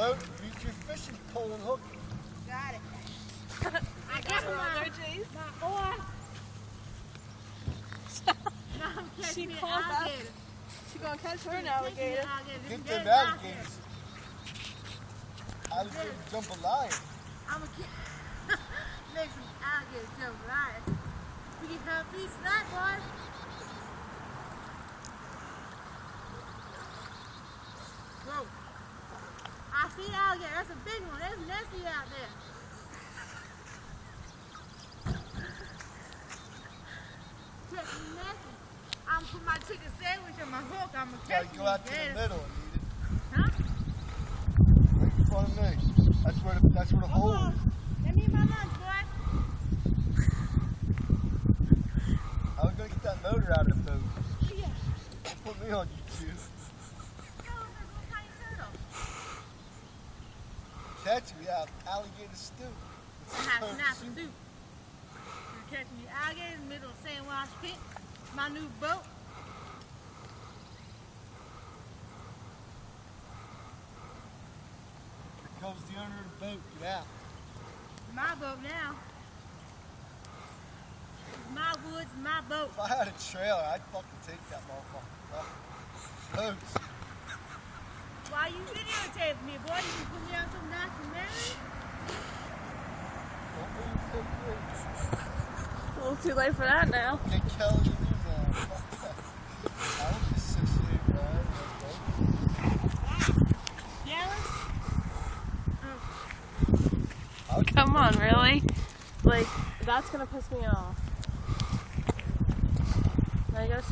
boat, use your fishing pole and hook. Got it. I got my oar. Now I'm catching She an called up. alligator. She gonna catch her an alligator. Get them alligators. Alligator jump a lion. I'm gonna make some alligator jump right. We can have a piece of that, boys. Whoa. I see alligator. That's a big one. There's Nessie out there. Catching Nessie. I'm putting my chicken sandwich on my hook. I'm gonna catch Gotta go out to the middle and eat it. Huh? Right in front of me. That's where the hole is. Let me eat my lunch, boy. I was gonna get that motor out of the boat. Yeah. Put me on YouTube. Catch me out, alligator stew. I have snap soup. You're catching the alligator in the middle of Sandwich Pit. My new boat. Here comes the owner of the boat. Get out. My boat now. It's my woods, my boat. If I had a trailer, I'd fucking take that motherfucker. Floats. Why you videotaping me, boy? You can put me on some documentary? Don't move so quick. A little too late for that now. Get Kelly to do that. Fuck that. I was just 68, right? Jealous? Come on, really? Like, that's gonna piss me off. Now you gotta start.